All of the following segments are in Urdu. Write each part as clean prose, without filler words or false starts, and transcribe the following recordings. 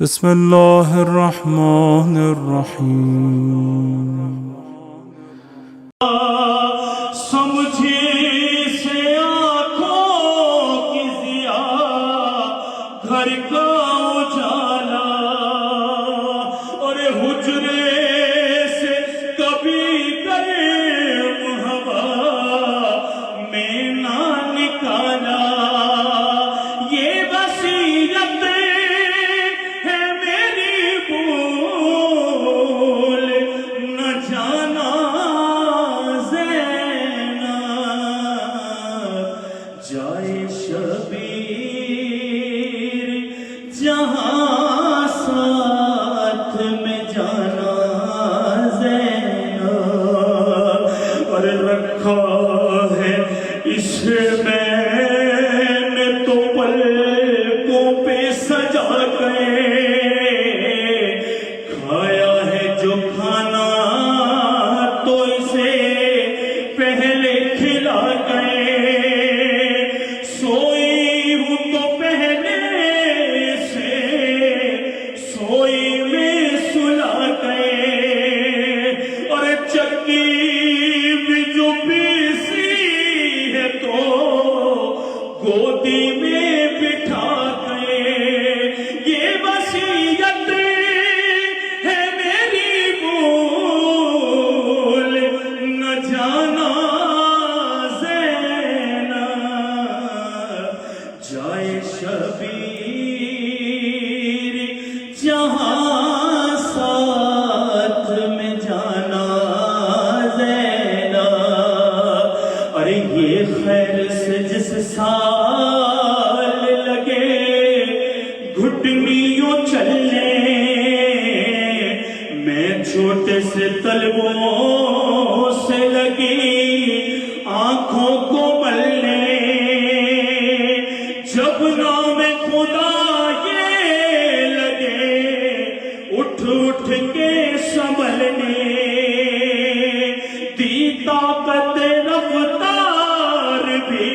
بسم اللہ الرحمن الرحیم سمجھے سے آنکھوں کی ضیا گھر کا اجالا اور حجرے سے کبھی گرم ہوا میں نہ نکالا یہ وصیت ہے میری بھول نہ جانا جائے شبیر جہاں ساتھ میں جانا زینب اور رکھا ہے اس میں نے تو پلکوں پہ سجا گئے کھایا ہے جو کھانا تو اسے پہلے کھلا گئے گودی میں بٹھا گئے یہ وصیت ہے میری بھول نہ جانا زینب جائے شبیر جہاں ساتھ میں جانا زینب ارے یہ خیر سے جس سال لگے گھٹنیوں چلنے میں چھوٹے سے طلبوں سے لگی آنکھوں کو ملنے جب نام خدا یہ لگے اٹھ اٹھ کے سنبھلنے دی طاقت رفتار بھی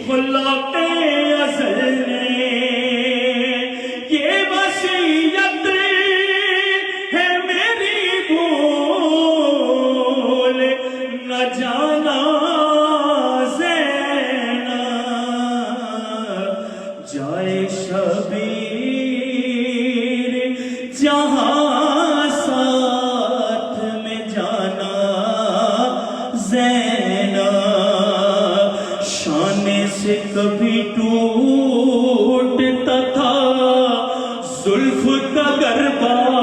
خلاق ازل نے یہ وصیت ہے میری بھول نہ جانا زینب جائے شبیر جہاں ساتھ میں جانا زینب شان سے کبھی ٹوٹتا تھا زلف کا گربان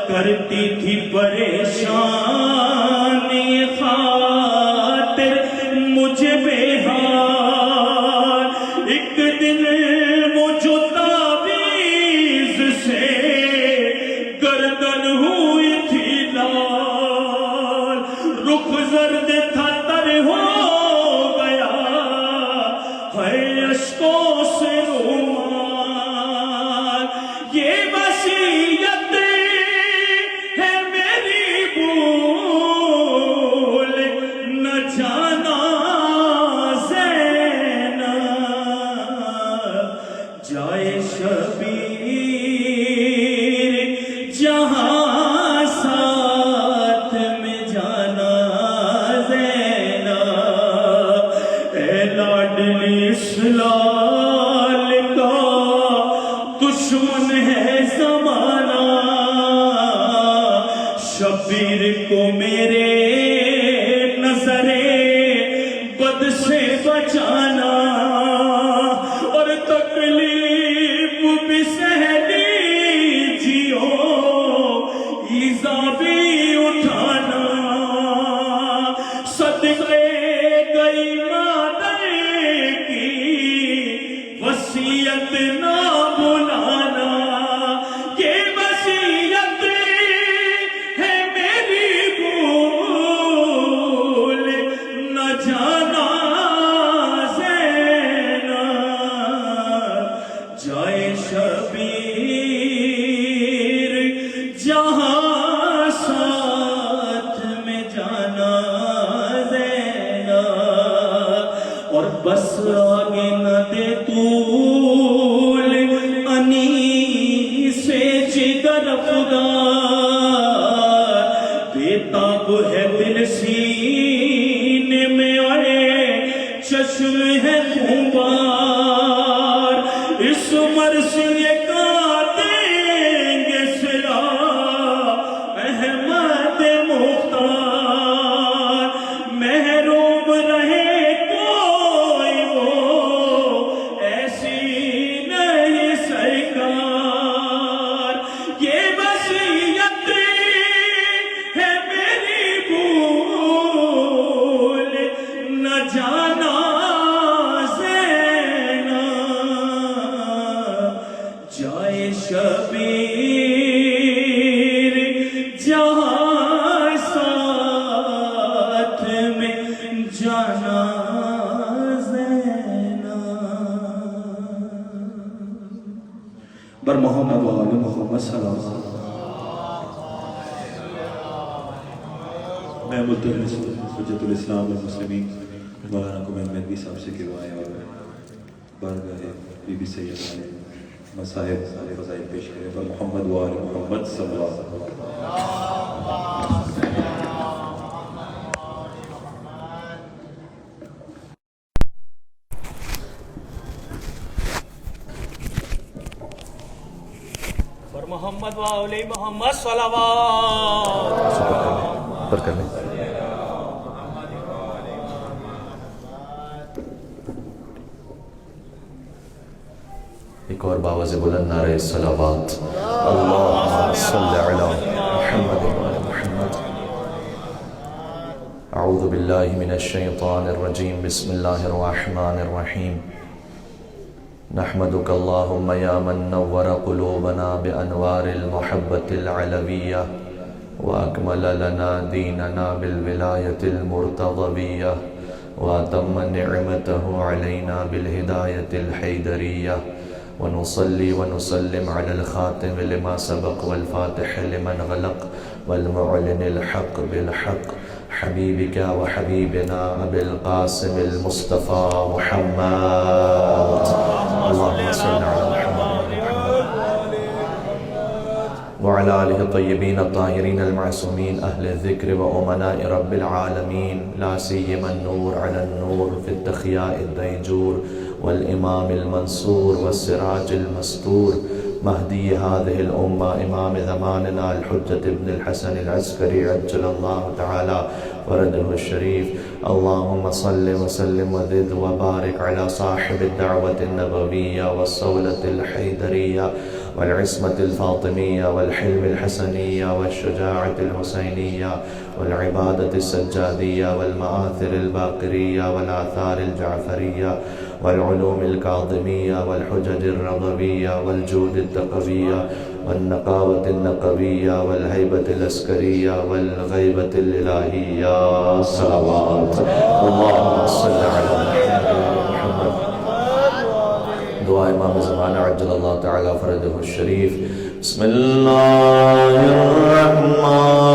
کرتی تھی پریشان خاطر مجھے بے حال ایک دن وہ جو تعویذ سے گردن ہوئی تھی لال رخ زرد تھا تر ہو اشکوں سے رومال یہ وصیت ہے میری بھول نہ جانا زینب جائے شبیر جہاں ساتھ میں جانا زینب اے لاڈلی اسلام کا دشمن ہے زمانہ شبیر کو میرے نظر بد سے بچانا اور تکلیف بھی سہ لیجیو ایذا بھی اٹھانا صدقے گئی وصیت نہ بلانا یہ وصیت ہے میری بھول نہ جانا زینب جائے شبیر جہاں ساتھ میں جانا زینب اور بس آگے نہ دے طول اس مرثیے کا دیں گے صلا احمد مختار محروم رہے کوئی وہ ایسی نہیں سرکار یہ وصیت ہے میری بھول نہ جانا جائے شبیر جہاں ساتھ میں جانا زینا بر محمد و آل محمد صلی اللہ علیہ وسلم. میں مدرس حجت الاسلام والمسلمین مولانا کمین مہدی صاحب سے کروائے اور بارگاہ بی بی سید علیہ مصائب فضائل پیش کرے پر محمد و آل محمد صلی اللہ علیہ وسلم. پر محمد و آل محمد صلوات پر کرنے ایک اور باواز بلند نعرہ صلوات. اللہم صلی علی محمد و آل محمد. اعوذ باللہ من الشیطان الرجیم. بسم اللہ الرحمن الرحیم. نحمدک اللہم یا من نور قلوبنا بانوار المحبت العلویہ واکمل لنا دیننا بالولایت المرتضویہ واتم نعمته علینا بالہدایت الحیدریہ ونصلي ونسلم على الخاتم لما سبق والفاتح لمن غلق والمعلن الحق بالحق حبيبك وحبيبنا أبي القاسم المصطفى محمد. اللهم صل على محمد وعلى آله الطيبين الطاهرين المعصومين أهل الذكر وأمناء رب العالمين لا سيما النور على النور في التخياء الديجور والإمام المنصور والسراج المستور مهدي هذه الأمة إمام زماننا الحجة ابن الحسن العسكري عجل الله تعالى فرده الشريف. اللهم صل وسلم وزد وبارك على صاحب الدعوة النبوية والصولة الحيدرية والعصمة الفاطمية والحلم الحسنية والشجاعة الحسينية والعبادة السجادية والمآثر الباقرية والآثار الجعفرية والعلوم الكاظمية والحجج الرضوية والجود التقوية والنقاوة النقوية والهيبة العسكرية والغيبة الإلهية. صلوات. اللهم صل على محمد. دعاء امام زمانہ عجل اللہ تعالی فرجہ الشریف. بسم اللہ الرحمن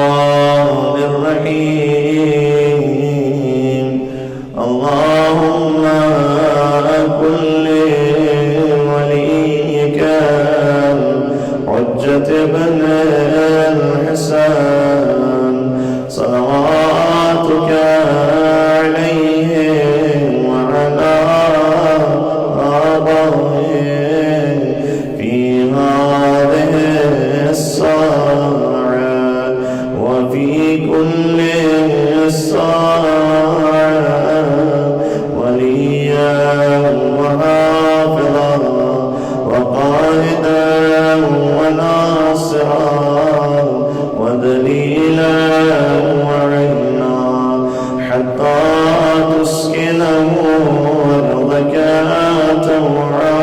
الرحیم. اللهم كل وليك حجة بن الحسن صلواتك عليه وعلى آبائه في هذه الساعة وفي كل الساعة وليا وحافظا وقائدا وناصرا ودليلا وعنا حتى تسكنه أرضك طوعا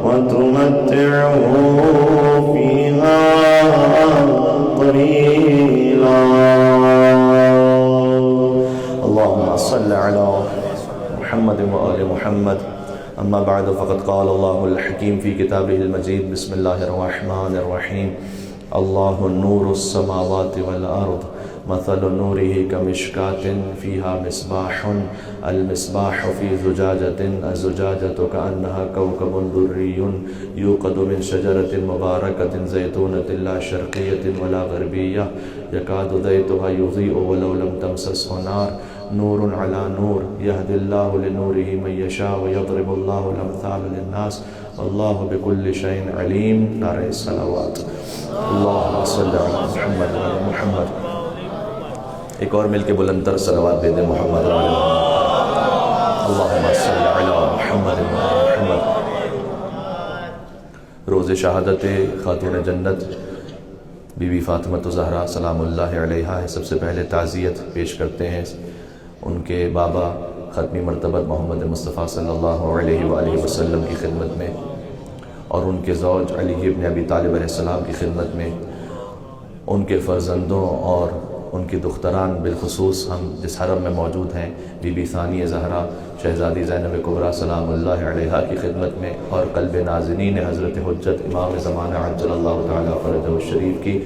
وتمتعه فيها طويلا. اللهم صل على محمد وآل محمد. أما بعد فقد قال الله الحكيم في كتابه المجيد. بسم الله الرحمن الرحيم. الله نور السماوات والأرض مثل نوره كمشكاة فيها مصباح المصباح في زجاجة الزجاجة كأنها كوكب دري يوقد من شجرة مباركة زيتونة لا شرقية ولا غربية يكاد زيتها يضيء ولو لم تمسسه نار نور علی نور یہد اللہ لنورہ من یشاء ویضرب اللہ الامثال للناس واللہ بکل شیء علیم. نعرہ صلوات. اللہم صلی علی محمد وعلی محمد. ایک اور مل کے بلندتر صلوات دے دیں محمد وعلی محمد. اللہم صلی علی محمد وعلی محمد. روز شہادت خاتون جنت بی بی فاطمہ الزہرا سلام اللہ علیہا ہے. سب سے پہلے تعزیت پیش کرتے ہیں ان کے بابا ختمی مرتبہ محمد مصطفیٰ صلی اللہ علیہ وآلہ وسلم کی خدمت میں، اور ان کے زوج علی ابن ابی طالب علیہ السلام کی خدمت میں، ان کے فرزندوں اور ان کی دختران، بالخصوص ہم جس حرم میں موجود ہیں بی بی ثانیہ زہرا شہزادی زینب کبریٰ سلام اللہ علیہا کی خدمت میں، اور قلب نازنین حضرت حجت امام زمانہ عجل اللہ تعالیٰ فرجہ الشریف کی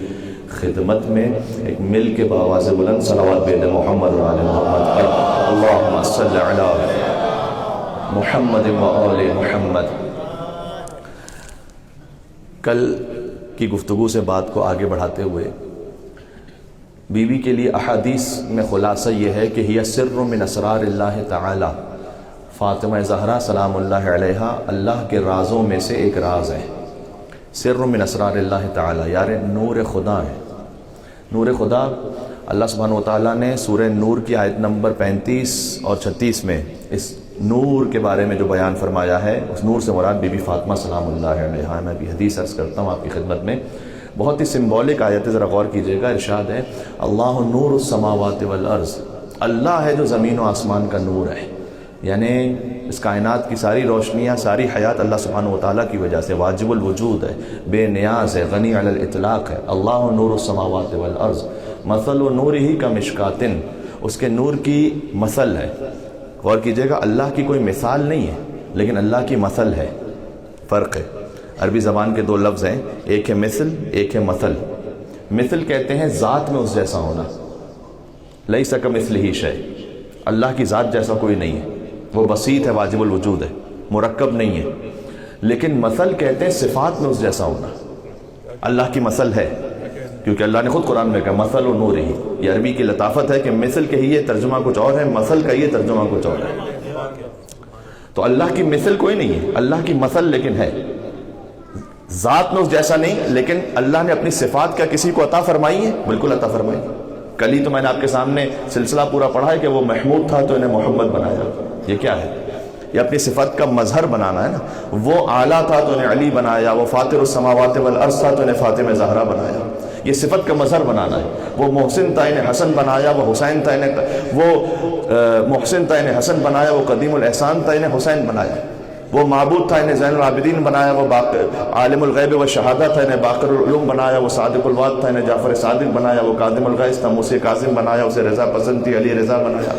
خدمت میں ایک مل کے بآواز بلند صلوات بید محمد و آل محمد. اللہم صلی علی محمد و آل محمد. کل کی گفتگو سے بات کو آگے بڑھاتے ہوئے بی بی کے لیے احادیث میں خلاصہ یہ ہے کہ ہی سر من اسرار اللہ تعالی. فاطمہ زہرا سلام اللہ علیہا اللہ کے رازوں میں سے ایک راز ہے. سر من اسرار اللہ تعالی یار نور خدا ہے. نور خدا اللہ سبحانہ وتعالیٰ نے سورہ نور کی آیت نمبر 35 اور 36 میں اس نور کے بارے میں جو بیان فرمایا ہے، اس نور سے مراد بی بی فاطمہ سلام اللہ علیہا. میں بھی حدیث عرض کرتا ہوں آپ کی خدمت میں، بہت ہی سمبولک آیت ہے، ذرا غور کیجئے گا. ارشاد ہے اللہ نور السماوات والارض. اللہ ہے جو زمین و آسمان کا نور ہے، یعنی اس کائنات کی ساری روشنیاں، ساری حیات اللہ سبحانہ وتعالیٰ کی وجہ سے، واجب الوجود ہے، بے نیاز ہے، غنی علی الاطلاق ہے. اللہ نور السماوات والارض مثل نورہ کمشکات. اس کے نور کی مثل ہے. غور کیجئے گا، اللہ کی کوئی مثال نہیں ہے لیکن اللہ کی مثل ہے. فرق ہے. عربی زبان کے دو لفظ ہیں، ایک ہے مثل، ایک ہے مثل. مثل کہتے ہیں ذات میں اس جیسا ہونا، لیس کمثلہ شیء. اللہ کی ذات جیسا کوئی نہیں ہے، وہ بسیط ہے، واجب الوجود ہے، مرکب نہیں ہے. لیکن مثل کہتے ہیں صفات میں اس جیسا ہونا. اللہ کی مثل ہے کیونکہ اللہ نے خود قرآن میں کہا مثل و نور ہی. یہ عربی کی لطافت ہے کہ مثل کے ہی یہ ترجمہ کچھ اور ہے، مثل کا یہ ترجمہ کچھ اور ہے. تو اللہ کی مثل کوئی نہیں ہے، اللہ کی مثل لیکن ہے. ذات میں اس جیسا نہیں، لیکن اللہ نے اپنی صفات کا کسی کو عطا فرمائی ہے، بالکل عطا فرمائی. کل ہی تو میں نے آپ کے سامنے سلسلہ پورا پڑھا ہے کہ وہ محمود تھا تو انہیں محمد بنایا. یہ کیا ہے؟ یہ اپنی صفت کا مظہر بنانا ہے نا. وہ اعلیٰ تھا تو انہیں علی بنایا، وہ فاطر السماوات والارض تھا تو انہیں فاطمہ زہرا بنایا. یہ صفت کا مظہر بنانا ہے. وہ محسن تھا انہیں حسن بنایا، وہ حسین تھا انہیں محسن تھا انہیں حسن بنایا، وہ قدیم الاحسان تھا انہیں حسین بنایا. وہ معبود تھا انہیں زین العابدین بنایا، وہ عالم الغیب و شہادہ تھا انہیں باقر العلوم بنایا، وہ صادق الوعد تھا انہیں جعفر صادق بنایا، وہ کاظم الغیظ تھا موسی کاظم بنایا، اسے رضا پسند تھی علی رضا بنایا،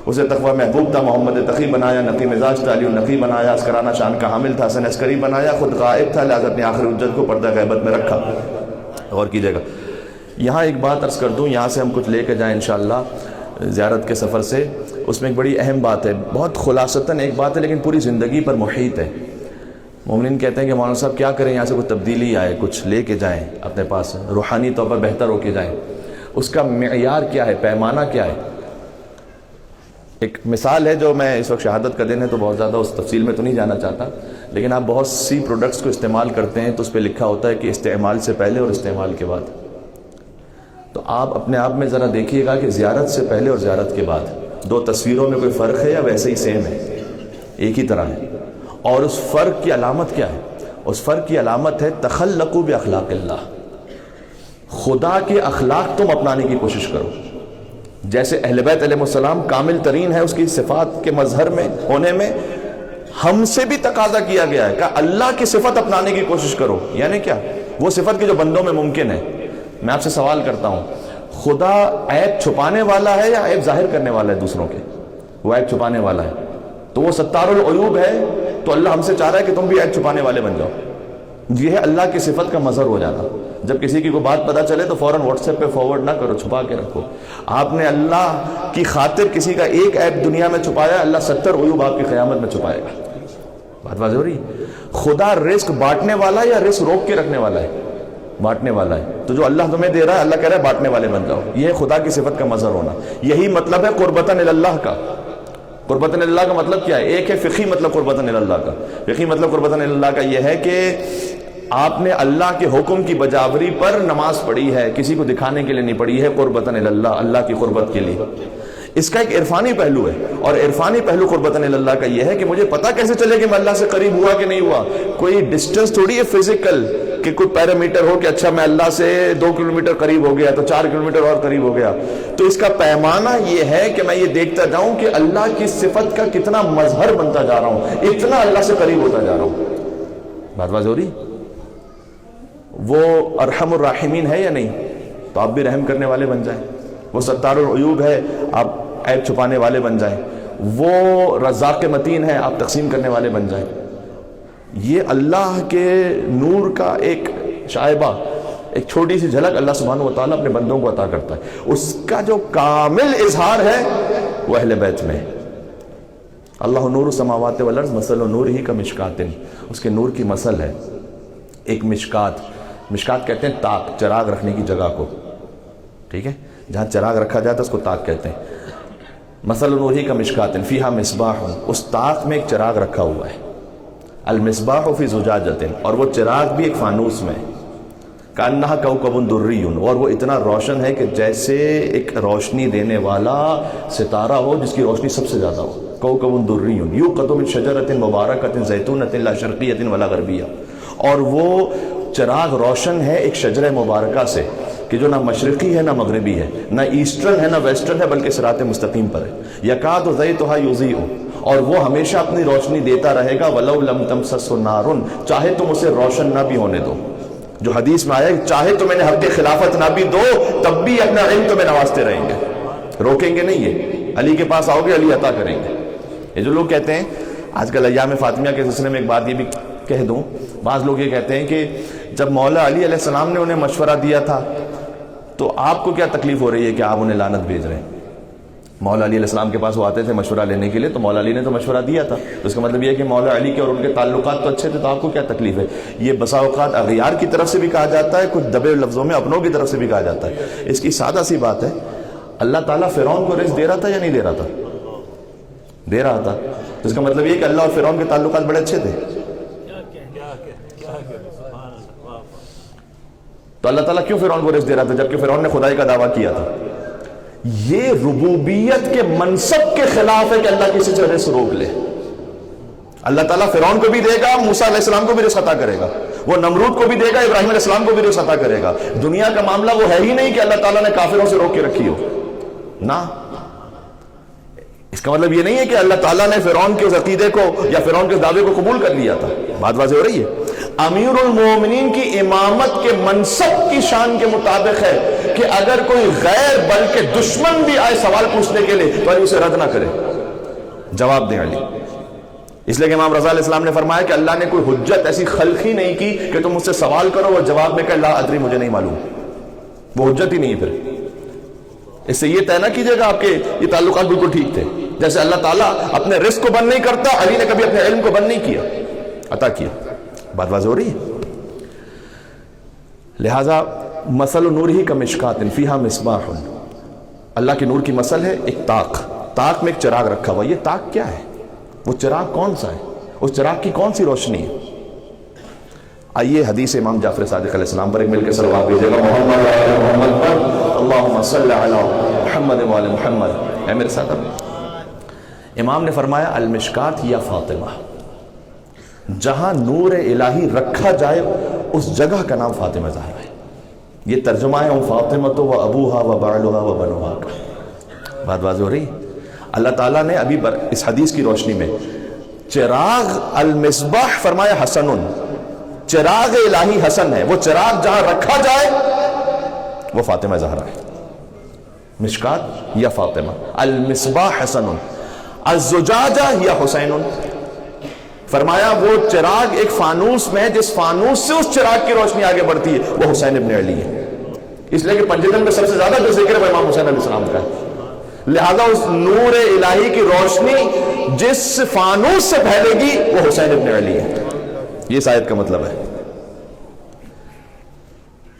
اسے تقوی محبوب تھا محمد تقی بنایا، نقی مزاج تھا علی النقی بنایا، عسکرانہ شان کا حامل تھا حسن عسکری بنایا، خود غائب تھا لہذا اپنی آخری حجت کو پردہ غیبت میں رکھا. غور کیجیے گا. یہاں ایک بات عرض کر دوں، یہاں سے ہم کچھ لے کے جائیں انشاءاللہ زیارت کے سفر سے. اس میں ایک بڑی اہم بات ہے، بہت خلاصتاً ایک بات ہے لیکن پوری زندگی پر محیط ہے. مومنین کہتے ہیں کہ مولانا صاحب کیا کریں، یہاں سے کوئی تبدیلی آئے، کچھ لے کے جائیں اپنے پاس، روحانی طور پر بہتر ہو کے جائیں. اس کا معیار کیا ہے، پیمانہ کیا ہے؟ ایک مثال ہے جو میں اس وقت شہادت کا دن ہے تو بہت زیادہ اس تفصیل میں تو نہیں جانا چاہتا، لیکن آپ بہت سی پروڈکٹس کو استعمال کرتے ہیں تو اس پہ لکھا ہوتا ہے کہ استعمال سے پہلے اور استعمال کے بعد. تو آپ اپنے آپ میں ذرا دیکھیے گا کہ زیارت سے پہلے اور زیارت کے بعد دو تصویروں میں کوئی فرق ہے یا ویسے ہی سیم ہے، ایک ہی طرح ہے. اور اس فرق کی علامت کیا ہے؟ اس فرق کی علامت ہے تخلقوا باخلاق اللہ. خدا کے اخلاق تم اپنانے کی کوشش کرو. جیسے اہل بیت علیہ السلام کامل ترین ہے اس کی صفات کے مظہر میں ہونے میں، ہم سے بھی تقاضا کیا گیا ہے کہ اللہ کی صفت اپنانے کی کوشش کرو. یعنی کیا؟ وہ صفت کی جو بندوں میں ممکن ہے. میں آپ سے سوال کرتا ہوں، خدا عیب چھپانے والا ہے یا عیب ظاہر کرنے والا ہے دوسروں کے؟ وہ عیب چھپانے والا ہے، تو وہ ستار العیوب ہے. تو اللہ ہم سے چاہ رہا ہے کہ تم بھی عیب چھپانے والے بن جاؤ. یہ ہے اللہ کی صفت کا مظہر ہو جانا. جب کسی کی کوئی بات پتہ چلے تو فوراً واٹس ایپ پہ فارورڈ نہ کرو، چھپا کے رکھو. آپ نے اللہ کی خاطر کسی کا ایک عیب دنیا میں چھپایا، اللہ 70 عیوب آپ کی قیامت میں چھپائے گا. بات واضح ہو رہی؟ خدا رزق بانٹنے والا یا رزق روک کے رکھنے والا ہے؟ بانٹنے والا ہے. تو جو اللہ تمہیں دے رہا ہے اللہ کہہ رہا ہے بانٹنے والے بن جاؤ. یہ ہے خدا کی صفت کا مظہر ہونا. یہی مطلب ہے قربتاً اللہ کا. قربتاً اللہ کا مطلب کیا ہے؟ ایک ہے فقہی مطلب قربتاً اللہ کا. فقہی مطلب قربتاً اللہ کا یہ ہے کہ آپ نے اللہ کے حکم کی بجاوری پر نماز پڑھی ہے, کسی کو دکھانے کے لیے نہیں پڑھی ہے, قربتاً اللہ, اللہ کی قربت کے لیے. اس کا ایک عرفانی پہلو ہے, اور عرفانی پہلو قربتاً اللہ کا یہ ہے کہ مجھے پتہ کیسے چلے کہ میں اللہ سے قریب ہوا کہ نہیں ہوا. کوئی ڈسٹنس تھوڑی ہے فزیکل کہ کوئی پیرامیٹر ہو کہ اچھا میں اللہ سے 2 کلومیٹر قریب ہو گیا تو 4 کلومیٹر اور قریب ہو گیا. تو اس کا پیمانہ یہ ہے کہ میں یہ دیکھتا جاؤں کہ اللہ کی صفت کا کتنا مظہر بنتا جا رہا ہوں, اتنا اللہ سے قریب ہوتا جا رہا ہوں. بات واضح ہو رہی؟ وہ ارحم الراحمین ہے یا نہیں؟ تو آپ بھی رحم کرنے والے بن جائیں. وہ ستار العیوب ہے, آپ عیب چھپانے والے بن جائیں. وہ رزاق متین ہے, آپ تقسیم کرنے والے بن جائیں. یہ اللہ کے نور کا ایک شائبہ, ایک چھوٹی سی جھلک اللہ سبحانہ و تعالیٰ اپنے بندوں کو عطا کرتا ہے. اس کا جو کامل اظہار ہے وہ اہل بیت میں. اللہ نور السماوات والارض مثل نورہ کمشکات, اس کے نور کی مثل ہے ایک مشکات. مشکات کہتے ہیں طاق, چراغ رکھنے کی جگہ کو, ٹھیک ہے, جہاں چراغ رکھا جاتا ہے اس کو طاق کہتے ہیں. مثل نورہ کمشکات فیہا مصباح, اس طاق میں ایک چراغ رکھا ہوا ہے. المصباح فی زجاجۃ, اور وہ چراغ بھی ایک فانوس میں, کأنہا کوکب دری, اور وہ اتنا روشن ہے کہ جیسے ایک روشنی دینے والا ستارہ ہو جس کی روشنی سب سے زیادہ ہو. کوکب دری یوقد من شجرۃ مبارکۃ زیتونۃ لا شرقیۃ ولا غربیہ, اور وہ چراغ روشن ہے ایک شجرہ مبارکہ سے کہ جو نہ مشرقی ہے نہ مغربی ہے, نہ ایسٹرن ہے نہ ویسٹرن ہے, بلکہ صراط مستقیم پر ہے. یکاد زیتھا یضیء, اور وہ ہمیشہ اپنی روشنی دیتا رہے گا. ولو لم تمسسہ نار, چاہے تم اسے روشن نہ بھی ہونے دو. جو حدیث میں آیا ہے چاہے تم انہیں حق خلافت نہ بھی دو تب بھی اپنا علم تمہیں نوازتے رہیں گے, روکیں گے نہیں. یہ علی کے پاس آؤ گے علی عطا کریں گے. یہ جو لوگ کہتے ہیں آج کل ایام فاطمیہ کے سلسلے میں ایک بات یہ بھی کہہ دوں, بعض لوگ یہ کہتے ہیں کہ جب مولا علی علیہ السلام نے انہیں مشورہ دیا تھا تو آپ کو کیا تکلیف ہو رہی ہے کہ آپ انہیں لعنت بھیج رہے ہیں. مولا علی علیہ السلام کے پاس وہ آتے تھے مشورہ لینے کے لیے, تو مولا علی نے تو مشورہ دیا تھا, تو اس کا مطلب یہ ہے کہ مولا علی کے اور ان کے تعلقات تو اچھے تھے, تو آپ کو کیا تکلیف ہے. یہ بسا اوقات اغیار کی طرف سے بھی کہا جاتا ہے, کچھ دبے لفظوں میں اپنوں کی طرف سے بھی کہا جاتا ہے. اس کی سادہ سی بات ہے, اللہ تعالیٰ فرعون کو رزق دے رہا تھا یا نہیں دے رہا تھا؟ دے رہا تھا. تو اس کا مطلب یہ کہ اللہ اور فرعون کے تعلقات بڑے اچھے تھے. تو اللہ تعالیٰ کیوں فرعون کو رزق دے رہا تھا جبکہ فرعون نے خدائی کا دعویٰ کیا تھا؟ یہ ربوبیت کے منصب کے خلاف ہے کہ اللہ کسی سے رزق روک لے. اللہ تعالیٰ فرعون کو بھی دے گا, موسیٰ علیہ السلام کو بھی رزق عطا کرے گا, وہ نمرود کو بھی دے گا, ابراہیم علیہ السلام کو بھی رزق عطا کرے گا. دنیا کا معاملہ وہ ہے ہی نہیں کہ اللہ تعالیٰ نے کافروں سے روک کے رکھی ہو نا. اس کا مطلب یہ نہیں ہے کہ اللہ تعالیٰ نے فرعون کے عقیدے کو یا فرعون کے دعوے کو قبول کر لیا تھا. بات واضح ہو رہی ہے. امیر المومنین کی امامت کے منصب کی شان کے مطابق ہے کہ اگر کوئی غیر بلکہ دشمن بھی آئے سوال پوچھنے کے لیے تو علی اسے رد نہ کرے, جواب دیں علی. اس لیے کہ امام رضا علیہ السلام نے فرمایا کہ اللہ نے کوئی حجت ایسی خلق ہی نہیں کی کہ تم مجھ سے سوال کرو اور جواب میں کہ لا ادری, مجھے نہیں معلوم. وہ حجت ہی نہیں ہے. پھر اس سے یہ طے نہ کیجیے گا آپ کے یہ تعلقات بالکل ٹھیک تھے. جیسے اللہ تعالیٰ اپنے رزق کو بند نہیں کرتا, علی نے کبھی اپنے علم کو بند نہیں کیا, عطا کیا. بات واضح ہو رہی ہے. لہذا مثل نورہ کمشکات فیہا مصباح, اللہ کے نور کی مثل ہے ایک طاق, طاق میں ایک چراغ رکھا ہوا. یہ طاق کیا ہے؟ وہ چراغ کون سا ہے؟ اس چراغ کی کون سی روشنی ہے؟ آئیے حدیث امام جعفر صادق علیہ السلام پر ایک مل کے صلوات بھیجے گا. محمد و محمد پر اللہم صلی علی محمد و علی محمد. اے میرے ساتھ امام نے فرمایا المشکات یا فاطمہ, جہاں نور الہی رکھا جائے اس جگہ کا نام فاطمہ زہرا ہے. یہ ترجمہ ہے فاطمہ و ابوہا و بعلہا و بنوہا کا. بات واضح ہو رہی. اللہ تعالیٰ نے ابھی اس حدیث کی روشنی میں چراغ المصباح فرمایا حسن, چراغ الہی حسن ہے. وہ چراغ جہاں رکھا جائے وہ فاطمہ زہرا ہے. مشکات یا فاطمہ. المصباح حسن, الزجاجہ یا حسین. فرمایا وہ چراغ ایک فانوس میں ہے, جس فانوس سے اس چراغ کی روشنی آگے بڑھتی ہے وہ حسین ابن علی ہے. اس لیے کہ پنجتن میں سب سے زیادہ جو ذکر ہے وہ امام حسین علیہ السلام کا ہے. لہذا اس نور الہی کی روشنی جس فانوس سے پھیلے گی وہ حسین ابن علی ہے. یہ اس آیت کا مطلب ہے.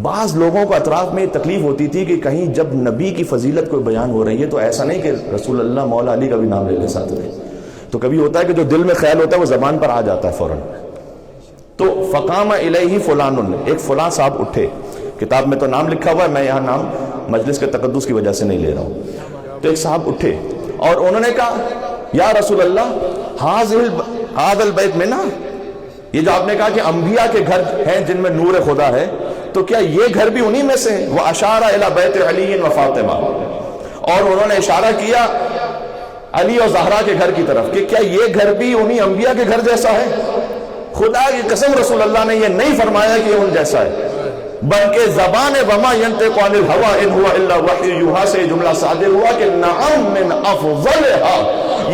بعض لوگوں کو اطراف میں تکلیف ہوتی تھی کہ کہیں جب نبی کی فضیلت کوئی بیان ہو رہی ہے تو ایسا نہیں کہ رسول اللہ مولا علی کا بھی نام لے لے ساتھ میں. تو کبھی ہوتا ہے کہ جو دل میں خیال ہوتا ہے وہ زبان پر آ جاتا ہے فوراً. تو فقام الیہ فلان، ایک فلاں صاحب اٹھے. کتاب میں تو نام لکھا ہوا ہے، میں یہاں نام مجلس کے تقدس کی وجہ سے نہیں لے رہا ہوں. تو ایک صاحب اٹھے اور انہوں نے کہا یا رسول اللہ ھذا البیت منا، یہ جو آپ نے کہا کہ انبیاء کے گھر ہیں جن میں نور خدا ہے، تو کیا یہ گھر بھی انہی میں سے ہے؟ وَأَشَارَ إِلَى بَيْتِ عَلِيٍّ وَفَاطِمَةٍ، اور انہوں نے اشارہ کیا علی اور زہرا کے گھر کی طرف کہ کیا یہ گھر بھی انہی انبیاء کے گھر جیسا ہے؟ خدا کی قسم رسول اللہ نے یہ نہیں فرمایا کہ یہ ان جیسا ہے، بلکہ زبان وما ينطق عن الهوى ان هو الا وحی یوحی سے جملہ صادر ہوا کہ نعم من افضلها،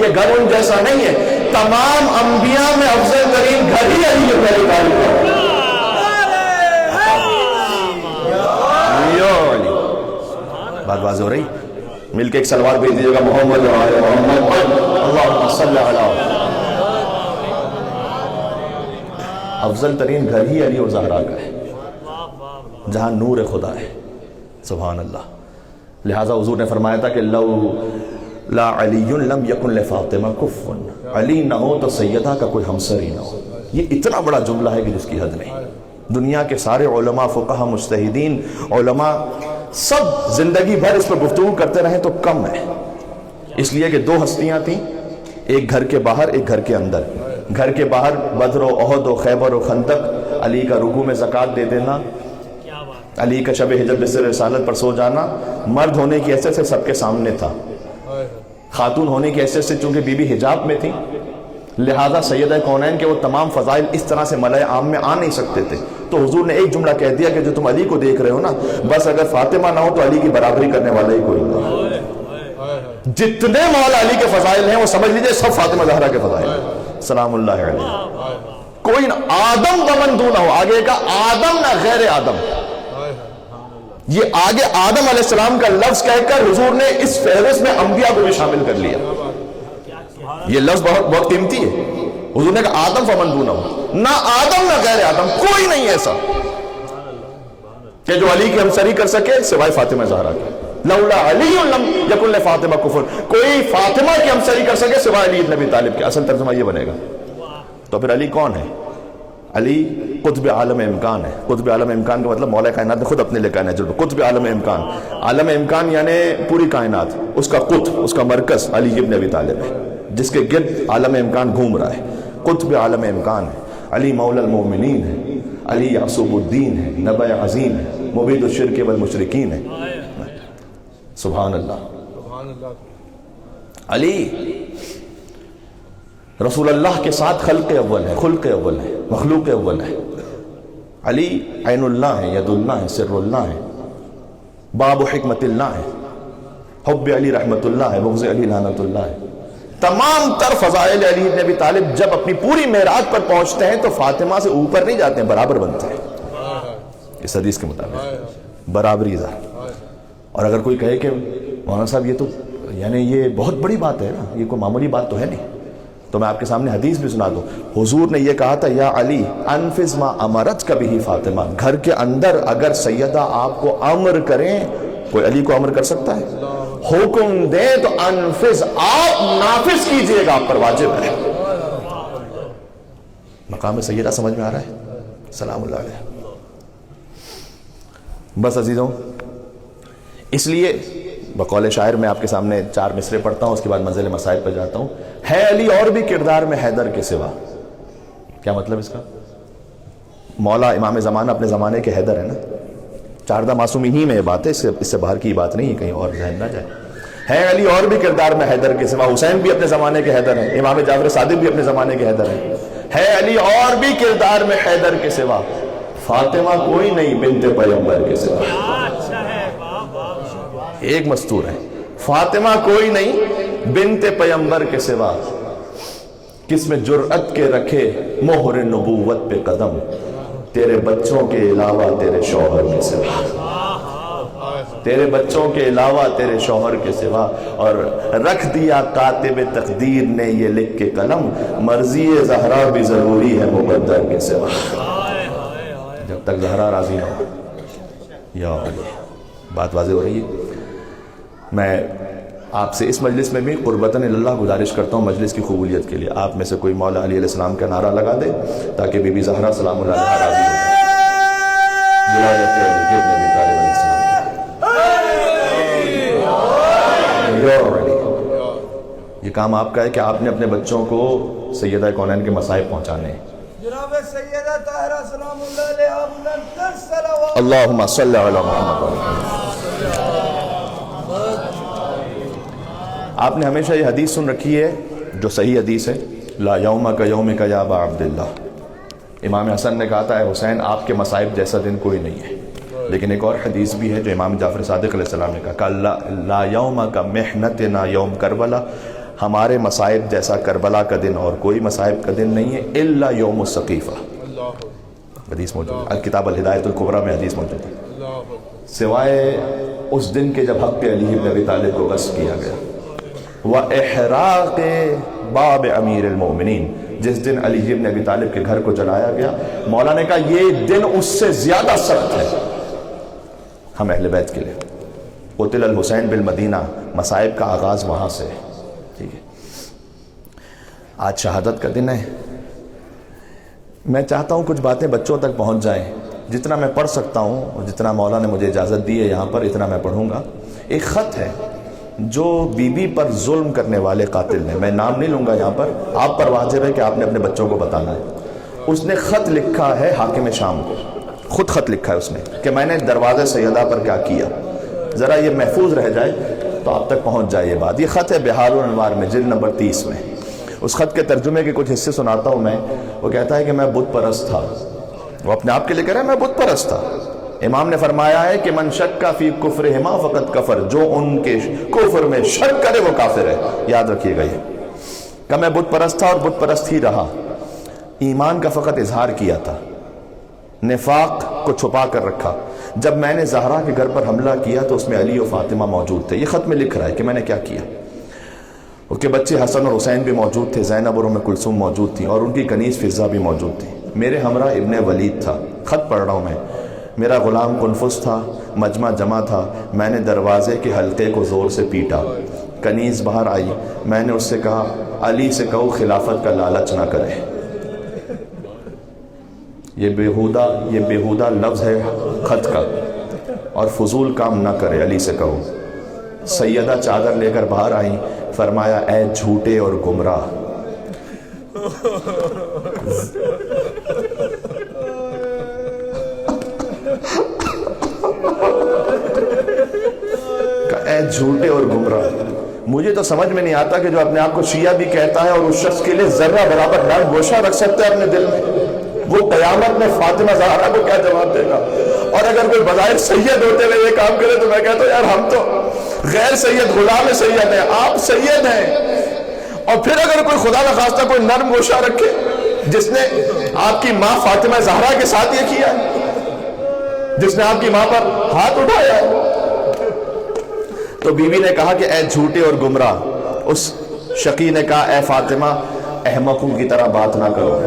یہ گھر ان جیسا نہیں ہے، تمام انبیاء میں افضل ترین گھر ہی علی ابن ابی طالب ہے. بات واضح ہو رہی؟ مل کے ایک سلوات بھیج دیجیے گا محمد و آل محمد اللہم صلی علی. افضل ترین گھر ہی علی اور زہرا کا ہے جہاں نور خدا ہے. سبحان اللہ. لہٰذا حضور نے فرمایا تھا کہ لو لا علی لم یکن لفاطمہ کف، علی نہ ہو تو سیدہ کا کوئی ہمسر ہی نہ ہو. یہ اتنا بڑا جملہ ہے کہ جس کی حد نہیں. دنیا کے سارے علماء، فقہا، مجتہدین، علماء سب زندگی بھر اس پر گفتگو کرتے رہیں تو کم ہے. اس لیے کہ دو ہستیاں تھیں، ایک گھر کے باہر ایک گھر کے اندر. گھر کے باہر بدر و احد و خیبر و خندق، علی کا رکوع میں زکوٰۃ دے دینا، علی کا شب ہجر بستر رسالت پر سو جانا. مرد ہونے کی حیثیت سے سب کے سامنے تھا، خاتون ہونے کی حیثیت سے چونکہ بی بی حجاب میں تھی، لہذا سیدہ کونین کے وہ تمام فضائل اس طرح سے ملأ عام میں آ نہیں سکتے تھے. تو حضور نے ایک جملہ کہہ دیا کہ جو تم علی کو دیکھ رہے ہو نا، بس اگر فاطمہ نہ ہو تو علی کی برابری کرنے والا ہی کوئی نہیں. جتنے مولا علی کے فضائل ہیں وہ سمجھ لیجئے سب فاطمہ زہرا کے فضائل ہیں سلام اللہ علیہ. کوئی نہ آدم ومن دونہ ہو، آگے کا آدم نہ غیر آدم. یہ آگے آدم علیہ السلام کا لفظ کہہ کر حضور نے اس فہرست میں انبیاء کو بھی شامل کر لیا. یہ لفظ بہت قیمتی ہے. حضور نے کہا آدم فمن دونہ ہو، نہ آدم نہ غیر آدم، کوئی نہیں ایسا کہ جو علی کی ہمسری کر سکے سوائے فاطمہ زہرا کے. لولا علی لم یکن لفاطمہ کفر، کوئی فاطمہ کی ہمسری کر سکے سوائے علی ابن ابی طالب کے. اصل ترجمہ یہ بنے گا. تو پھر علی کون ہے؟ علی قطب عالم امکان ہے. قطب عالم امکان کا مطلب مولا کائنات نے خود اپنے لئے کہنا ہے. قطب عالم امکان، عالم امکان یعنی پوری کائنات، اس کا قطب، اس کا مرکز علی ابن ابی طالب ہے، جس کے گرد عالم امکان گھوم رہا ہے. قطب عالم امکان ہے. علی مولا المومنین ہے، علی یعصب الدین ہے، نبع عظیم ہے، مبید الشرک والمشرکین ہے. سبحان اللہ. علی رسول اللہ کے ساتھ خلق اول ہے، خلق اول ہے، مخلوق اول ہے. علی عین اللہ ہے، ید اللہ ہے، سر اللہ ہے، باب حکمت اللہ ہے، حب علی رحمت اللہ ہے، بغض علی لعنت اللہ ہے. تمام تر فضائل علی ابن ابی طالب جب اپنی پوری معراج پر پہنچتے ہیں تو فاطمہ سے اوپر نہیں جاتے ہیں، برابر بنتے ہیں. اس حدیث کے مطابق برابری ذا. اور اگر کوئی کہے کہ مولانا صاحب یہ تو یعنی یہ بہت بڑی بات ہے نا، یہ کوئی معمولی بات تو ہے نہیں، تو میں آپ کے سامنے حدیث بھی سنا دوں. حضور نے یہ کہا تھا یا علی انفذ ما امرتک بہ فاطمہ. گھر کے اندر اگر سیدہ آپ کو امر کریں، کوئی علی کو امر کر سکتا ہے؟ حکم دیں تو انفذ، آپ نافذ کیجئے گا، آپ پر واجب ہے. مقام سیدہ سمجھ میں آ رہا ہے؟ سلام اللہ علیہ. بس عزیزوں، اس لیے بقول شاعر میں آپ کے سامنے 4 مصرے پڑھتا ہوں، اس کے بعد منزل مسائل پر جاتا ہوں. ہے علی اور بھی کردار میں حیدر کے سوا. کیا مطلب اس کا؟ مولا امام زمانہ اپنے زمانے کے حیدر ہے نا. 14 معصومی ہی میں یہ بات ہے، اس سے باہر کی بات نہیں ہے، کہیں اور ذہن نہ جائے. ہے علی اور بھی کردار میں حیدر کے سوا. حسین بھی اپنے زمانے کے حیدر ہیں، امام جعفر صادق بھی اپنے زمانے کے حیدر ہیں. ہے علی اور بھی کردار میں حیدر کے سوا. فاطمہ کوئی نہیں بنت پیغمبر کے سوا. ایک مستور ہے، فاطمہ کوئی نہیں بنت پیغمبر کے سوا. کس میں جرأت کے رکھے مہر نبوت پہ قدم، تیرے بچوں کے علاوہ تیرے شوہر کے سوا. تیرے بچوں کے علاوہ تیرے شوہر کے سوا. اور رکھ دیا کاتب تقدیر نے یہ لکھ کے قلم، مرضی زہرا بھی ضروری ہے مقدر کے سوا. جب تک زہرا راضی نہ ہو. یا بات واضح ہو رہی ہے. میں آپ سے اس مجلس میں بھی قربتاً اللہ گزارش کرتا ہوں مجلس کی قبولیت کے لیے آپ میں سے کوئی مولا علی علیہ السلام کا نعرہ لگا دے تاکہ بی بی زہرا سلام اللہ علیہا راضی ہو جائے. ولایت علی ابن ابی طالب علیہ السلام. یہ کام آپ کا ہے کہ آپ نے اپنے بچوں کو سیدہ کونین کے مصائب پہنچانے ہیں. جناب سیدہ طاہرہ سلام اللہ علیہا بلند صلوات. اللہم صلی علی محمد. آپ نے ہمیشہ یہ حدیث سن رکھی ہے جو صحیح حدیث ہے, لا یومک یومک یا ابا عبداللہ. امام حسن نے کہا تھا اے حسین آپ کے مصائب جیسا دن کوئی نہیں ہے. لیکن ایک اور حدیث بھی ہے جو امام جعفر صادق علیہ السلام نے کہا لا یومک محنتنا یوم کربلا, ہمارے مصائب جیسا کربلا کا دن اور کوئی مصائب کا دن نہیں ہے, الا یوم السقیفہ. حدیث موجود ہے کتاب الہدایت الکبریٰ میں حدیث موجود ہے, سوائے اس دن کے جب حق علی ابن ابی طالب کو غصب کیا گیا. وَإِحْرَاقِ بَابِ أَمِيرِ الْمُؤْمِنِينَ, جس دن علی ابن ابی طالب کے گھر کو جلایا گیا. مولا نے کہا یہ دن اس سے زیادہ سخت ہے ہم اہل بیت کے لیے. قتل الحسین بالمدینہ, مصائب کا آغاز وہاں سے. ٹھیک ہے, آج شہادت کا دن ہے. میں چاہتا ہوں کچھ باتیں بچوں تک پہنچ جائیں. جتنا میں پڑھ سکتا ہوں اور جتنا مولا نے مجھے اجازت دی ہے یہاں پر اتنا میں پڑھوں گا. ایک خط ہے جو بی بی پر ظلم کرنے والے قاتل نے, میں نام نہیں لوں گا یہاں پر, آپ پر واجب ہے کہ آپ نے اپنے بچوں کو بتانا ہے. اس نے خط لکھا ہے حاکم شام کو, خود خط لکھا ہے اس نے کہ میں نے دروازے سیدہ پر کیا کیا. ذرا یہ محفوظ رہ جائے تو آپ تک پہنچ جائے یہ بات. یہ خط ہے بہار الانوار میں جلد نمبر 30 میں. اس خط کے ترجمے کے کچھ حصے سناتا ہوں میں. وہ کہتا ہے کہ میں بت پرست تھا. وہ اپنے آپ کے لیے کہہ رہا ہے میں بت پرست تھا. امام نے فرمایا ہے کہ من شک فی کفرہما فقد کفر, جو ان کے کفر میں شک کرے وہ کافر ہے. یاد رکھیے گا یہ کہ میں بت پرست تھا اور بت پرست ہی رہا. ایمان کا فقط اظہار کیا تھا, نفاق کو چھپا کر رکھا. جب میں نے زہرا کے گھر پر حملہ کیا تو اس میں علی و فاطمہ موجود تھے. یہ خط میں لکھ رہا ہے کہ میں نے کیا کیا. اس کے بچے حسن اور حسین بھی موجود تھے, زینب اور ام کلثوم موجود تھیں, اور ان کی کنیز فضہ بھی موجود تھی. میرے ہمراہ ابن ولید تھا. خط پڑھ رہا ہوں میں. میرا غلام کنفس تھا. مجمع جمع تھا. میں نے دروازے کے حلقے کو زور سے پیٹا. کنیز باہر آئی. میں نے اس سے کہا علی سے کہو خلافت کا لالچ نہ کرے. یہ بیہودہ لفظ ہے خط کا, اور فضول کام نہ کرے, علی سے کہو. سیدہ چادر لے کر باہر آئیں. فرمایا اے جھوٹے اور گمراہ, اے جھوٹے اور گمراہ, مجھے تو سمجھ میں نہیں آتا کہ جو اپنے آپ کو شیعہ بھی کہتا ہے اور اس شخص کے لیے ذرہ برابر نرم گوشہ رکھ سکتا ہے اپنے دل میں, وہ قیامت میں فاطمہ زہرا کو کیا جواب دے گا. اور اگر کوئی بظاہر سید ہوتے ہوئے یہ کام کرے تو میں کہتا ہوں یار ہم تو غیر سید غلام سید ہیں, آپ سید ہیں. اور پھر اگر کوئی خدا نخواستہ کوئی نرم گوشہ رکھے جس نے آپ کی ماں فاطمہ زہرا کے ساتھ یہ کیا, جس نے آپ کی ماں پر ہاتھ اٹھایا ہے, تو بی بی نے کہا کہ اے جھوٹے اور گمراہ. اس شقی نے کہا اے فاطمہ احمقوں کی طرح بات نہ کرو.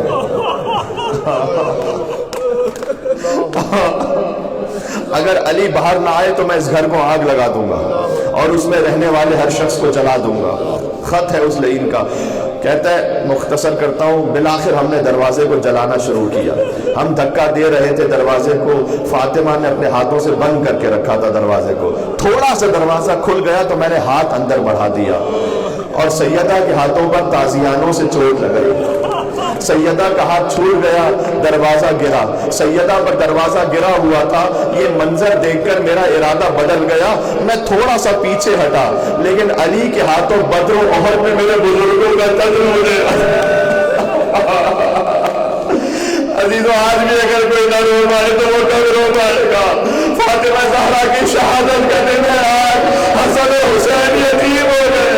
اگر علی باہر نہ آئے تو میں اس گھر کو آگ لگا دوں گا اور اس میں رہنے والے ہر شخص کو جلا دوں گا. خط ہے اس لعین کا. کہتا ہے مختصر کرتا ہوں, بالآخر ہم نے دروازے کو جلانا شروع کیا. ہم دھکا دے رہے تھے دروازے کو, فاطمہ نے اپنے ہاتھوں سے بند کر کے رکھا تھا دروازے کو. تھوڑا سا دروازہ کھل گیا تو میں نے ہاتھ اندر بڑھا دیا اور سیدہ کے ہاتھوں پر تازیانوں سے چوٹ لگائی. سیدہ کا ہاتھ چھوٹ گیا, دروازہ گرا. سیدہ پر دروازہ گرا ہوا تھا. یہ منظر دیکھ کر میرا ارادہ بدل گیا, میں تھوڑا سا پیچھے ہٹا, لیکن علی کے ہاتھوں بدر و احد میں میرے بزرگوں کا قتل ہو گیا. عزیزو آج بھی اگر کوئی نہ رو پائے تو وہ کب رو پائے گا. فاطمہ زہرا کی شہادت کا دن ہے آج. حسن و حسین یتیم ہو گئے.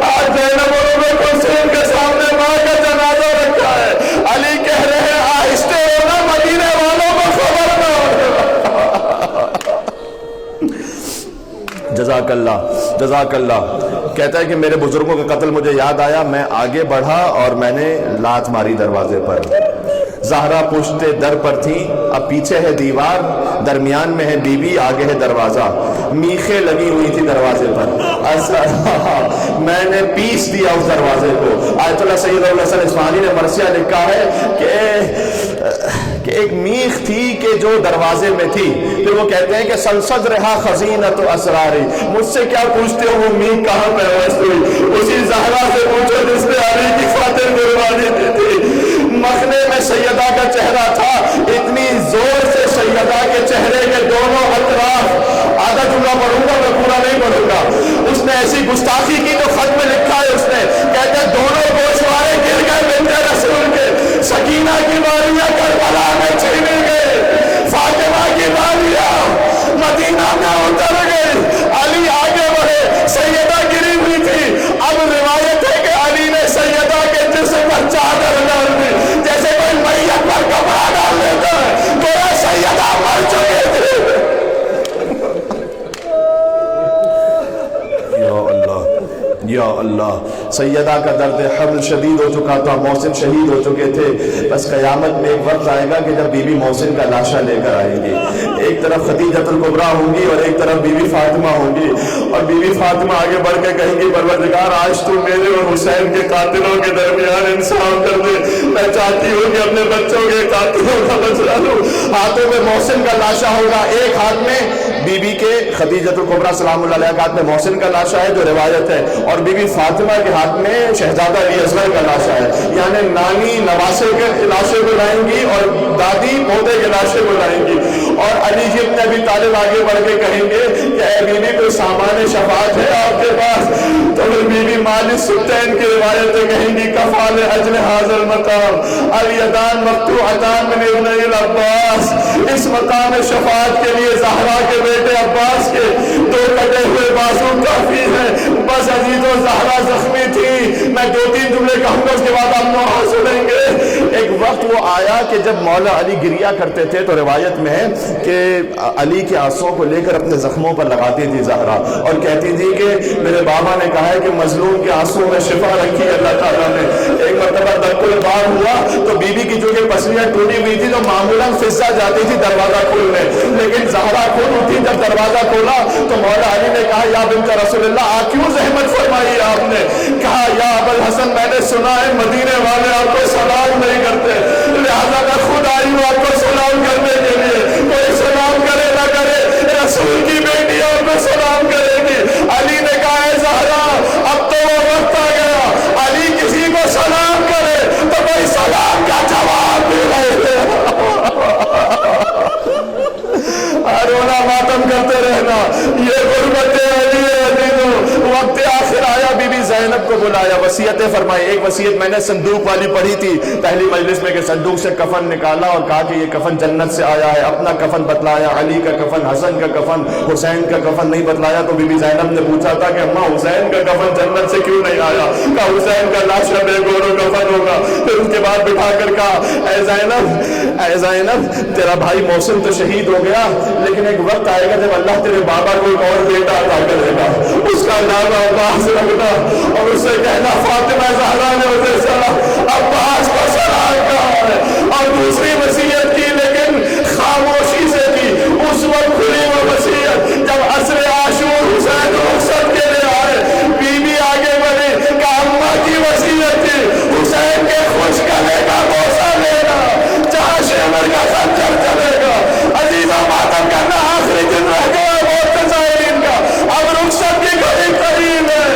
آج زینب اور ام کلثوم کے سامنے ماں کا جنازہ رکھا ہے. علی کہہ رہے ہیں آہستہ ہونا, مدینے والوں کو خبر نہ ہو. جزاک اللہ جزاک اللہ. کہتا ہے کہ میرے بزرگوں کا قتل مجھے یاد آیا, میں آگے بڑھا اور میں نے لات ماری دروازے پر. زہرا پشت در پر تھی، اب پیچھے ہے دیوار، درمیان میں ہے بی بی، آگے ہے دروازہ، میخیں لگی ہوئی تھی دروازے پر، میں نے پیس دیا اس دروازے کو۔ آیت اللہ سید الحسن اصفہانی نے مرثیہ لکھا ہے کہ ایک میخ تھی کہ جو دروازے میں تھی، پھر وہ کہتے ہیں کہ سلسد رہا خزینت و اسراری، مجھ سے کیا پوچھتے ہو وہ میخ کہاں پیوست ہوئی، اسی زہرا سے پوچھو جس نے علی کی خاطر قربانی دی تھی۔ مخنے میں سیدہ کا چہرہ تھا، اتنی زور سے سیدہ کے چہرے کے دونوں اطراف، آدھا جملہ پڑھوں گا میں پورا نہیں پڑھوں گا، اس نے ایسی گستاخی کی تو خط میں لکھا ہے اس نے، کہتے ہیں دونوں گوشوارے گر گئے بنت رسول کے، سکینہ کی بالیاں کربلا میں چھینے گئے، فاطمہ کی بالیاں مدینہ میں اتر گئے، علی آگے بڑھے، سیدہ گری ہوئی تھی۔ اب روایت ہے کہ علی نے سیدہ کے جسم پر چادر ڈال دی، جیسے کوئی میت پر کپڑا ڈال دیتا ہے، گویا سیدہ مر چکے تھے۔ یا اللہ، سیدہ کا درد حمل شدید ہو چکا تھا، محسن شہید ہو چکے تھے، بس قیامت میں ایک وقت آئے گا کہ جب بی بی محسن کا لاشا لے کر آئے گی، ایک طرف خدیجہ الکبریٰ ہوں گی اور ایک طرف بی بی فاطمہ ہوں گی، اور بی بی فاطمہ آگے بڑھ کے کہیں گی پروردگار آج تو میرے اور حسین کے قاتلوں کے درمیان انصاف کر دے، میں چاہتی ہوں کہ اپنے بچوں کے قاتلوں کا بچا لوں۔ ہاتھوں میں محسن کا لاشا ہوگا، ایک ہاتھ میں بی بی کے خدیجہ الکبریٰ سلام اللہ علیہ کے ہاتھ میں محسن کا لاشا ہے جو روایت ہے، اور بی بی فاطمہ کے ہاتھ میں شہزادہ علی اصغر کا لاشا ہے، یعنی نانی نواسے کے لاشے کو لائیں گی اور دادی پوتے کے لاشے کو لائیں گی، اور علی جی ابن ابی طالب آگے بڑھ کے کہیں گے کہ اے بی بی کوئی سامان شفاعت ہے آپ کے پاس، تو پھر بی بی مالی سلطین کی روایتیں کہیں گی کفال اجل حاضر مقام الیدان مقطوعتان من ابن العباس، اس مقام شفاعت کے لیے زہرا کے بیٹے عباس کے دو کٹے ہوئے بازو کافی ہیں، بس عزیز و زہرا زخمی تھی۔ میں دو تین جملے کہوں گا اس کے بعد آپ نوحہ سنیں گے۔ ایک وقت وہ آیا کہ جب مولا علی گریا کرتے تھے تو روایت میں ہے کہ علی کے آنسوں کو لے کر اپنے زخموں پر لگاتی تھی زہرا، اور کہتی تھی کہ میرے بابا نے کہا ہے کہ مظلوم کے آنسوں میں شفا رکھی اللہ تعالیٰ نے۔ ایک مرتبہ دکل بار ہوا تو بی بی کی جو کہ پسلیاں ٹوٹی ہوئی تھی تو معمولاً فضا جاتی تھی دروازہ کھولنے، لیکن زہرا کھول اٹھی، جب دروازہ کھولا تو مولا علی نے کہا یا بنت رسول اللہ آپ کیوں زحمت فرمائی آپ نے؟ کہا یا ابوالحسن میں نے سنا ہے مدینے والے آپ کو سلام نہیں کرتے، لہذا میں خود آئی ہوں آپ کو سلام کرنے کے لیے، کوئی سلام کرے نہ کرے رسول کی بیٹی آپ کو سلام کرے گی۔ علی نے کہا اے زہرا اب تو وہ وقت آ گیا، علی کسی کو سلام کرے تو کوئی سلام کا جواب بھی رہے، رونا ماتم کرتے رہنا، یہ غربت علی عزیزو۔ وقت آخر آیا، بی بی زینب کو بلایا، وصیتیں فرمائی۔ ایک وصیت میں نے صندوق والی پڑھی تھی پہلی مجلس میں کہ صندوق سے کفن نکالا اور کہا کہ یہ کفن جنت سے آیا ہے، اپنا کفن بتلایا، علی کا کفن، حسن کا کفن، حسین کا کفن نہیں بتلایا۔ تو بی بی زینب نے پوچھا تھا کہ اماں حسین کا کفن جنت سے کیوں نہیں آیا؟ کہا حسین کا لاشا بے گور و کفن ہوگا۔ پھر اس کے بعد بٹھا کر کہا اے زینب تیرا بھائی محسن تو شہید ہو گیا، لیکن ایک وقت آئے گا جب اللہ تیرے بابا کو ایک اور بیٹا عطا کرے گا، اس کا نام عباس رکھنا، اور اس سے کہنا فاطمہ زہرا نے اسے سلام عباس کو سلام کہا ہے۔ اور دوسری وصیت کی لیکن خاموشی سے کی، اس وقت کھلی وہ وصیت جب عصر عاشور حسین رخصت کے لیے آئے، بی بی آگے بڑھی کہ اماں کی وصیت تھی حسین کے خوش گلے کا بوسہ لینا، جہاں شیمر کا خنجر چلے گا، عزیزہ ماتم کرنا آخری دن رہ گیا موت کا، اب رخصت کی گھڑی قریب ہے۔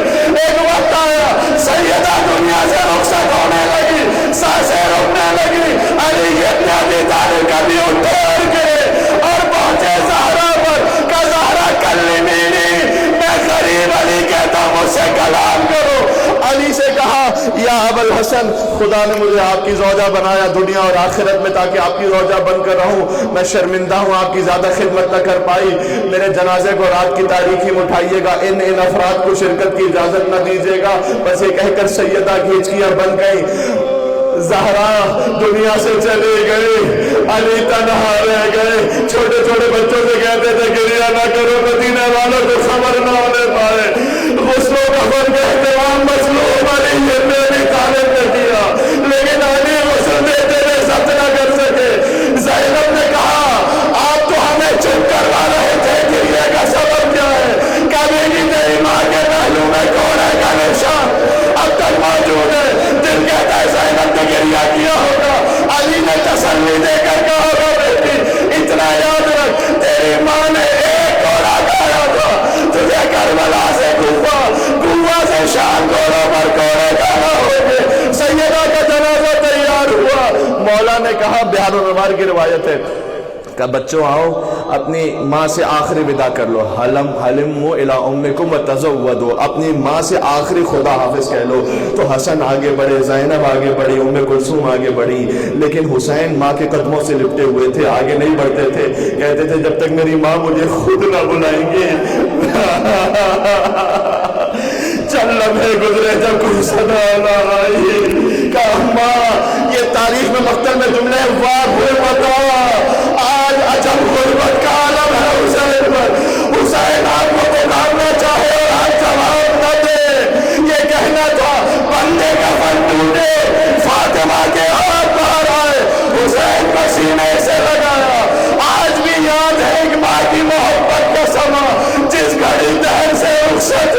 ایک وقت آیا سیدہ دنیا سے رخصت ہونے لگی، سانسیں رکنے لگی، علی ابن ابی طالب کبھی اتر گئے اور پہنچے زہرا پر کہ زہرا کلمینی، میں قریب علی کہتا ہوں مجھ سے کلام کرو۔ علی سے کہا یا ابوالحسن خدا نے مجھے آپ کی زوجہ بنایا دنیا اور آخرت میں تاکہ آپ کی زوجہ بن کر رہوں، میں شرمندہ ہوں آپ کی زیادہ خدمت نہ کر پائی، میرے جنازے کو رات کی تاریکی میں اٹھائیے گا، ان افراد کو شرکت کی اجازت نہ دیجیے گا۔ بس یہ کہہ کر سیدہ کی ہچکیاں بن گئی، زہرا دنیا سے چلے گئے، علی تنہا رہ گئے، چھوٹے چھوٹے بچوں سے کہتے تھے گریہ نہ کرو مدینے والوں کو خبر نہ ہونے پائے، غسل و کفن کا اہتمام مظلوم علی ابن ابی طالب نے کیا، لیکن علی غسل دیتے تھے ضبط نہ کر روایت ہے کہ بچوں آؤ اپنی ماں سے آخری ودا کر لو، حلموا الی امکم وتزودوا، اپنی ماں سے آخری خدا حافظ کہہ لو. تو حسن آگے بڑھے، زینب آگے بڑھی، ام کلثوم آگے بڑھی، لیکن حسین ماں کے قدموں سے لپٹے ہوئے تھے، آگے نہیں بڑھتے تھے. کہتے تھے جب تک میری ماں مجھے خود نہ بلائیں گے. چل لمحے گزرے جب کوئی صدا نہ آئی کہ ماں، یہ تاریخ میں مقتل میں جملے واہ غربت، آج عجب غربت کا عالم ہے حسین پر. حسین آپ کو بلانا چاہے اور آج جواب نہ دے، یہ کہنا تھا بندے کا فن ٹوٹے، فاطمہ کے ہاتھ باہر آئے، حسین کو سینے سے لگایا. آج بھی یاد ہے ایک ماں کی محبت کا سما، جس گھڑی دہر سے رخصت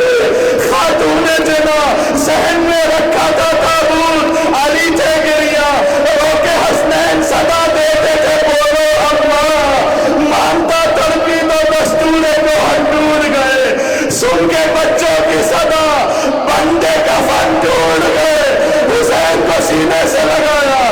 خاتون جنا ذہن میں رکھا تھا تابوت، علی تھے گریا رو کے حسنین صدا دیتے تھے بولو اماں، مانتا تڑپی تو دستور موہن ٹوٹ گئے، سن کے بچوں کی صدا بندے کا فن ٹوٹ گئے. حسین کو سینے سے لگایا،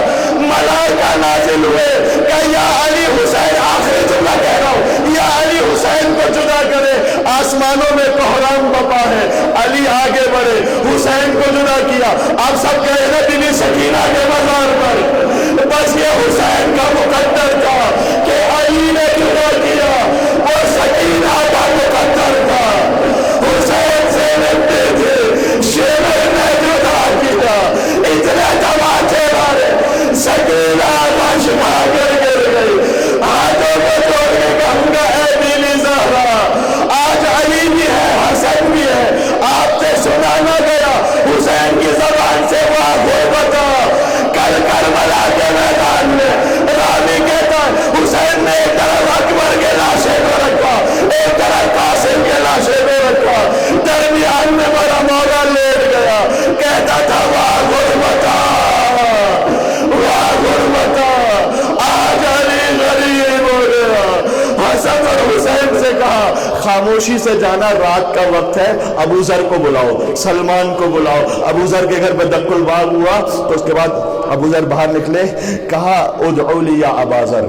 ملائکہ نازل ہوئے کہ یا علی حسین، آخری جملہ کہہ رہا ہوں، یا علی حسین کو جدا کرے. آسمانوں میں کوہرام بپا ہے، علی آگے بڑھے، حسین کو جدا کیا. آپ سب کہے نا دلی سکینہ کے مزار پر، بس یہ حسین کا مقدر تھا کہ علی نے جدا کیا، اور سکینہ کا مقدر تھا حسین سے لڑتے تھے، شیرے نے جدا کیا. اتنے تماچے مارے، سکینہ مشما کر گر گئی، ہاتھوں کو جوڑ کے کہوں گا اے بیوی زہرا، آج علی بھی ہے حسن بھی ہے، آپ سے سنا نہ گیا حسین کی زبان سے واہ غربت. کل کربلا کے میدان میں راوی کہتا حسین نے ایک طرف اکبر کے لاشے کو رکھا، ایک طرف قاسم کے لاشے کو رکھا، درمیان میں بڑا مولا لیٹ گیا، کہتا تھا واہ غربت واہ غربت، آج علی غریب ہو گیا. حسن اور حسین سے کہا خاموشی سے جانا، رات کا وقت ہے، ابو ذر کو بلاؤ، سلمان کو بلاؤ. ابو ذر کے گھر پہ دق الباب ہوا تو اس کے بعد ابو ذر باہر نکلے، کہا ادعو لی یا ابا ذر.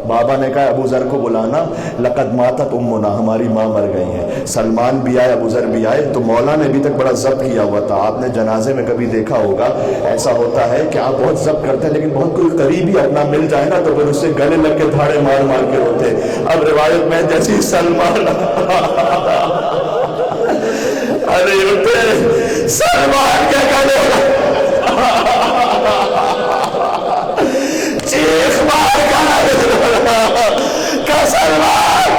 بابا نے کہا ابو ذر کو بلانا، لقد ماتت امنا، ہماری ماں مر گئی ہیں. سلمان بھی آئے، ابو ذر بھی آئے. تو مولا نے ابھی تک بڑا ضبط کیا ہوا تھا. آپ نے جنازے میں کبھی دیکھا ہوگا، ایسا ہوتا ہے کہ آپ بہت ضبط کرتے ہیں، لیکن بہت کوئی قریبی اپنا مل جائے نا تو پھر اس سے گلے لگ کے دھاڑے مار مار کے روتے. اب روایت میں جیسی سلمان ارے اٹھے سلمان کے گلے چیخ مار کا سلمان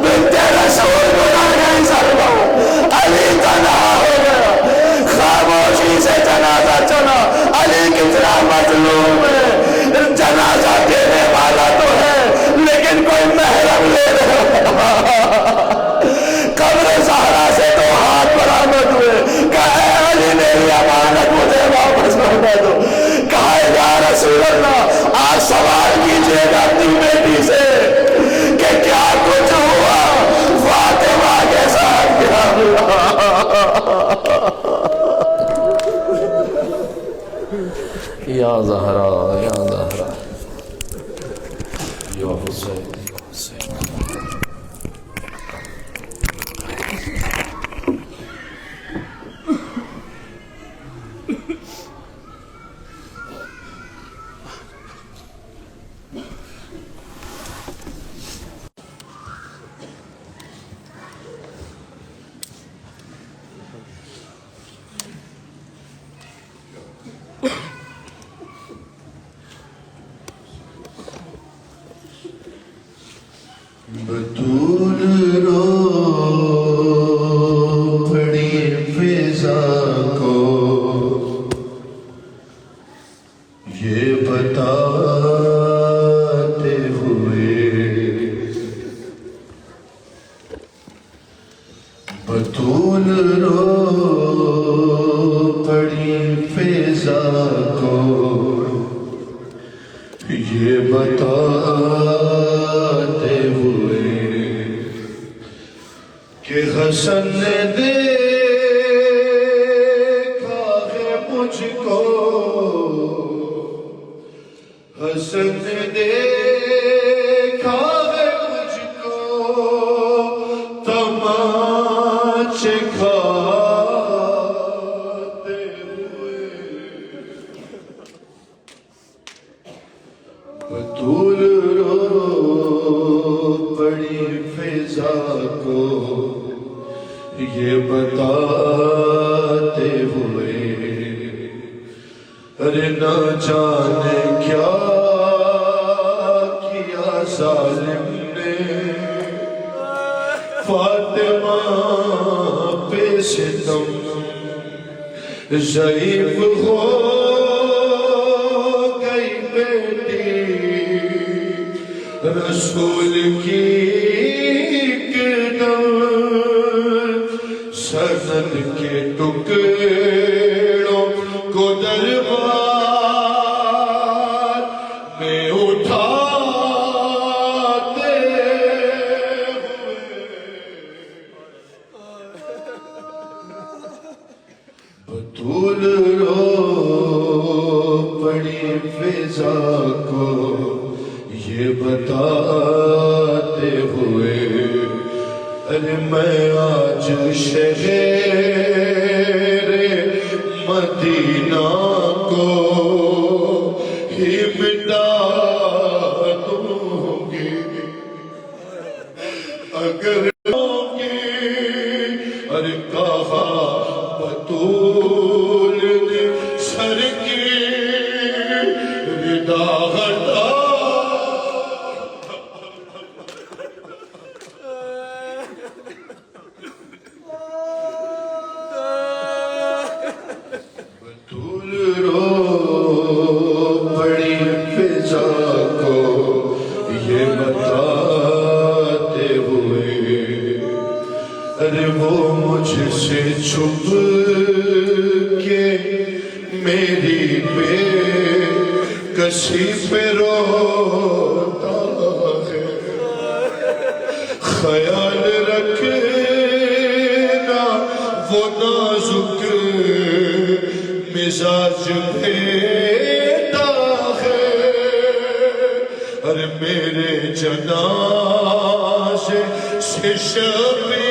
بنت رسول بنا گئی، سلمان علی تنہا ہو گیا. خاموشی سے جنازہ چلا، علی کتنا مظلوم ہے، جنازہ دینے والا تو ہے لیکن کوئی محرم لے رہا. قبر زہرا سے تو ہاتھ برآمد ہوئے، کہا اے علی میری امانت مجھے واپس لوٹا دو. کہا یا رسول اللہ آج سوال کیجئے گا اپنی بیٹی سے کہ کیا کچھ ہوا، فاطمہ کے ساتھ کیا ہوا. یا زہرا یا زہرا یا حسین حسین. بطول رو پڑی فضا کو یہ بتاتے ہوئے، بطول رو پڑی فضا کو یہ بتاتے ہوئے کہ حسن نے دیکھا ہے مجھ کو، حسن نے دیکھا کھاتے ہوئے بطول رو پڑی فضا کو یہ بتاتے ہوئے ارے نہ جانے کیا کیا ظالم نے فاطمہ پہ ستم ضعیف ہو گئی بیٹی رسول کی قدم سند کے ٹکڑوں کو دربار میں اٹھاتے بطول رو پڑی فضا کو یہ بتاتے ہوئے ارے میں آج شہر مدینہ کو ہی مٹا دوں گی اگر ارے کہا بطول نے سر کی ردا ہٹا بطول رو بڑی فضا کو یہ بتاتے ہوئے ارے وہ مجھ سے چھپ کے میری بے کسی پہ روتا ہے خیال رکھنا وہ نازک مزاج بھیتا ہے ارے میرے جنازے سے شبیر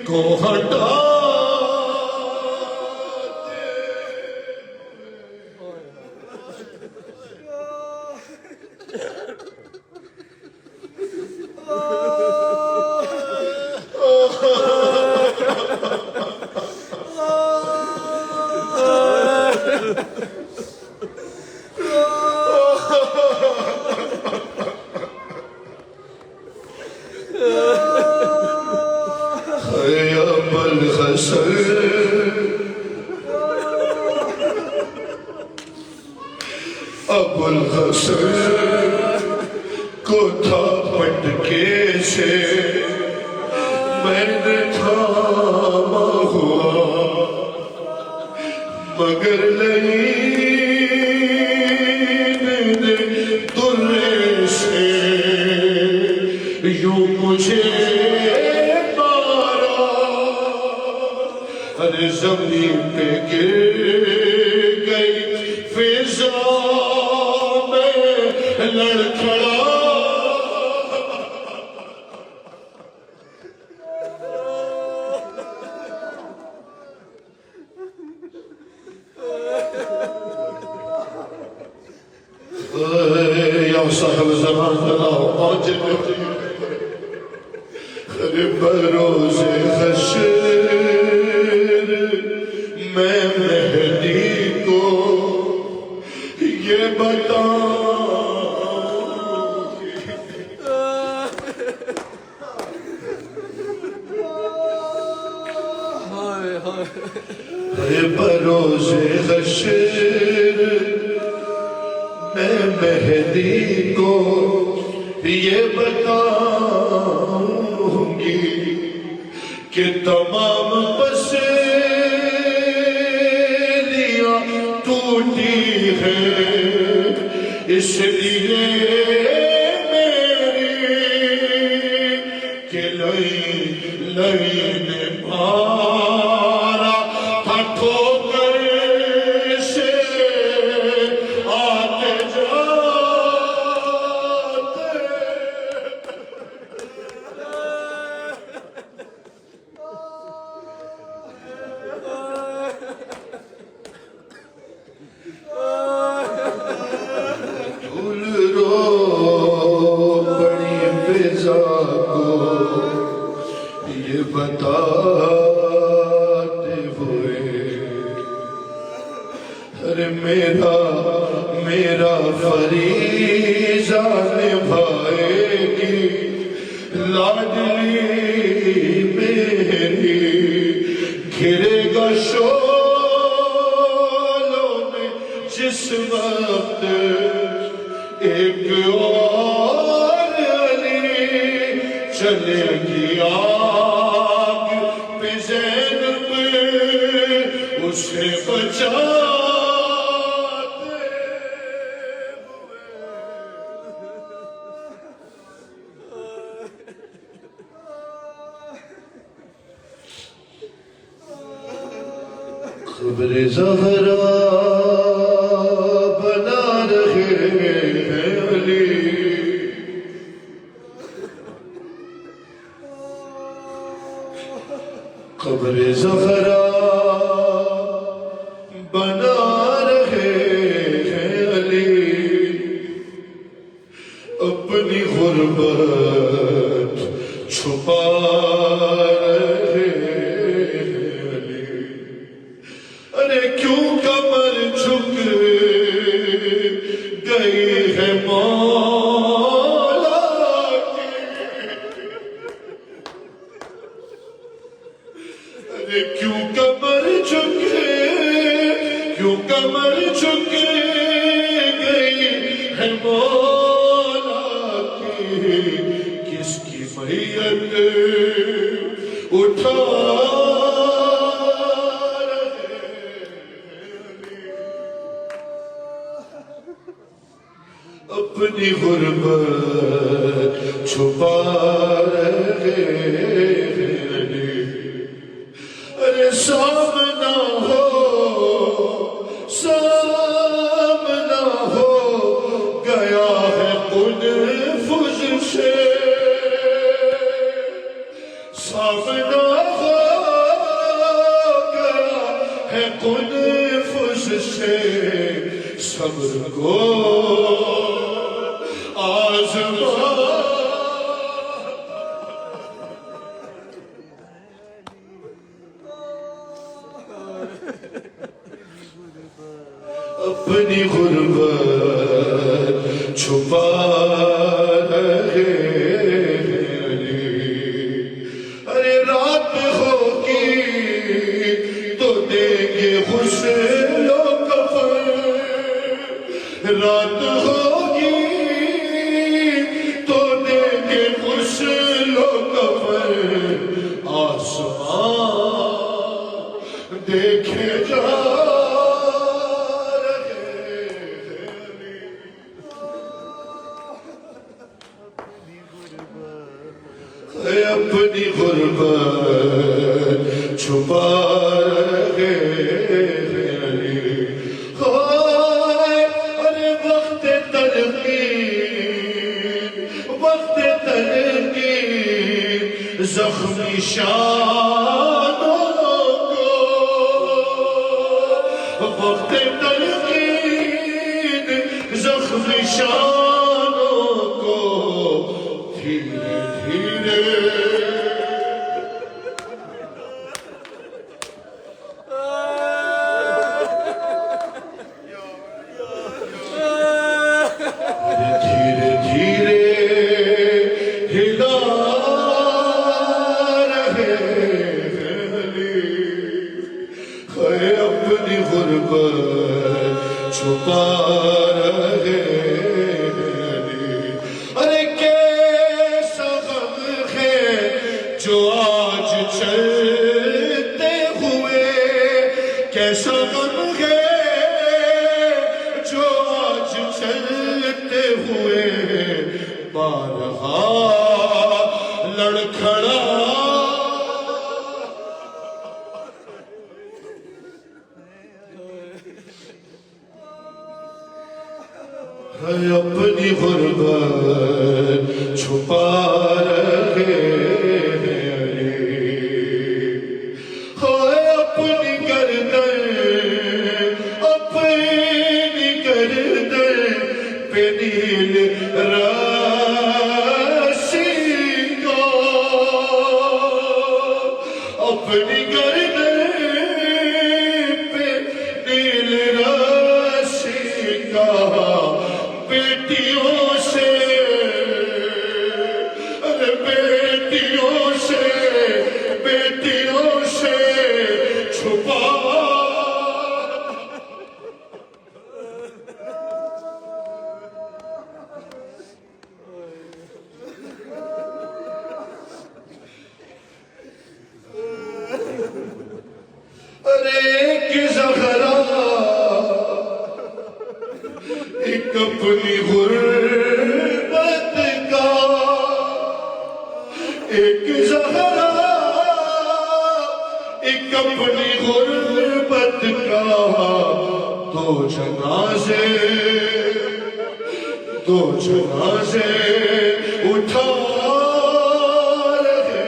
کو ہٹا ابو الحسن کو تھا پٹکے سے میں نے تھاما ہوا مگر لعین نے درے سے یوں مجھے مارا ارے زمین پہ گر گئی فضا میں لڑکھڑا یا صاحب زمان بلاؤ پہنچے ارے بروز حشر میں مہدی کو یہ اے بروز حشر میں مہدی کو یہ بتاؤں گی کہ تمام پسلیاں ٹوٹی ہیں اس لیے میری کہ لئی نے مارا تھا ٹھوکر سے آتے جاتے رضا کو یہ بتاتے ہوئے ارے میرا فریضہ نبھائے گی لاڈلی میری گھرے گا شعلوں میں جس وقت ایک اور علی چلے گی آگ پہ زینب اسے بچاتے خبر زہرا بنا رہے ہیں علی خبر زہرا بنا رہے ہیں علی اپنی غربت چھپا رہے ہیں علی ارے کیوں کمر جھک گئی ہے مولا کی ارے کیوں کمر جھک گئی ہے مولا کی کس کی میت اٹھا اپنی غربت چھپا رہے ہیں ارے سامنا ہو گیا ہے قنفذ سے سامنا ہو گیا ہے قنفذ سے صبر کو اپنی غربت چھپا رہے ہیں ارے رات ہوگی تو دیں گے غسل و کفن رات ہوگی تو دیں گے غسل و کفن آسمان دیکھے جا اپنی غربت چھپا رہے ہیں ارے وقت تلقین زخمی شانوں کو وقت تلقین زخمی شانوں کو دھیرے دھیرے دھیرے دھیرے ہلا رہے ہیں اپنی غربت چھپا رہے ہیں ارے کیسا غم ہے جو آج چلتے ہوئے کیسا غم ہے جو آج چلتے ہوئے بارہا لڑکھڑا اپنی غربت چھپا رہے ہیں اپنی گردن پہ نیل رسی ایک زہرا ایک اپنی غربت کا، ایک زہرا ایک اپنی غربت کا، دو جنازے اٹھا رہے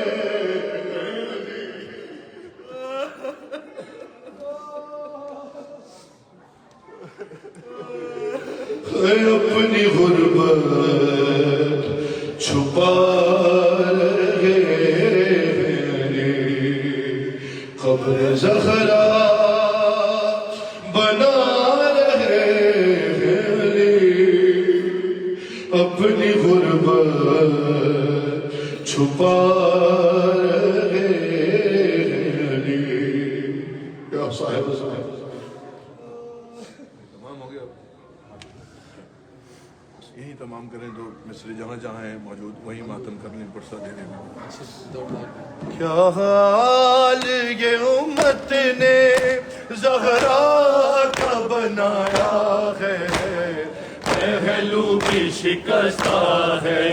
اپنی غربت چھپا رہے، قبر زہرا بنا رہے، اپنی غربت چھپا رہے۔ یا صاحب یہی تمام کریں جو مصری جہاں جہاں ہیں موجود وہیں ماتم کرنے پرسہ دینے میں۔ کیا حال یہ امت نے زہرا کا بنایا ہے، پہلو بھی شکستہ ہے،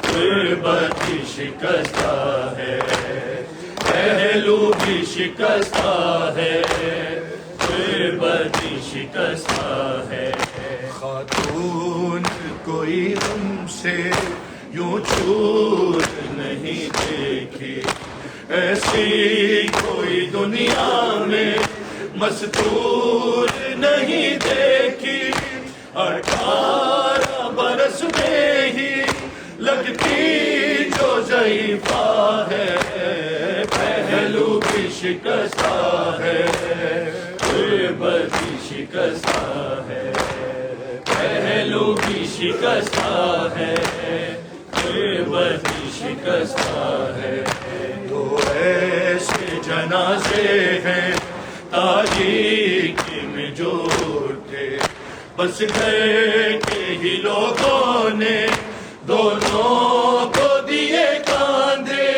غربت بھی شکستہ ہے، پہلو بھی شکستہ ہے، غربت بھی شکستہ ہے۔ خاتون کوئی ہم سے یوں چھوٹ نہیں دیکھی، ایسی کوئی دنیا میں مستور نہیں دیکھی، 18 برس میں ہی لگتی جو ضعیفہ ہے، پہلو بھی شکستہ ہے، غربت بھی شکستہ ہے، پہلو بھی شکستہ ہے، غربت بھی شکستہ ہے۔ تو ایسے جنازے ہیں تاریخ میں جو اٹھے، بس گھر کے ہی لوگوں نے دونوں کو دیے کاندھے،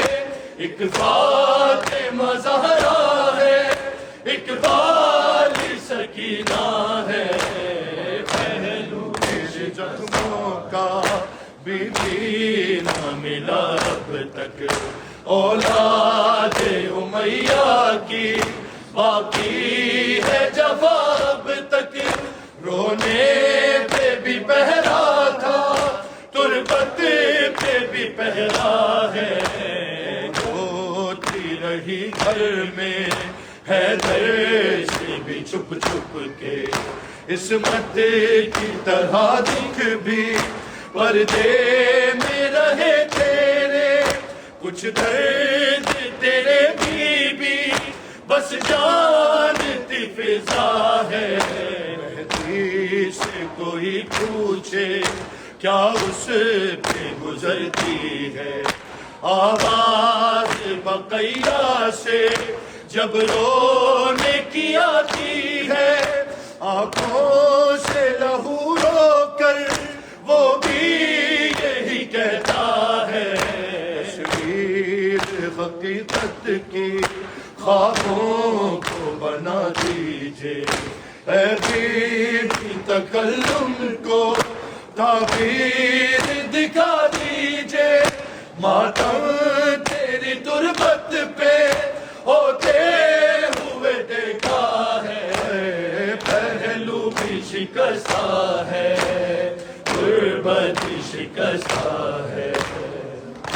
ایک فاطمہ زہرا ہے، ایک والی سکینہ ہے، پہلو کے زخموں کا بھی نہ ملا اب تک، اولاد امیہ کی باقی ہے جفا اب تک، رونے پہ بھی پہرا تھا، تربت پہ بھی پہرا ہے، ہوتی رہی گھر میں حیدر سے بھی چھپ چھپ کے، عصمت کی طرح دکھ بھی پردے میں رہے تیرے، کچھ درد تیرے بھی بس جانتی فضا ہے، مہدی سے کوئی پوچھے کیا اس پہ گزرتی ہے، آواز بقیہ سے جب رونے کی آتی ہے، آنکھوں سے لہو رو کر وہ بھی یہی کہتا ہے، تصویر حقیقت کی خوابوں کو بنا دیجئے، اے بیوی تکلم کو تعبیر دکھا دیجئے، ماتم تیری تربت پہ ہوتے ہوئے دیکھا ہے، پہلو بھی شکستہ ہے، غربت بھی شکستہ ہے۔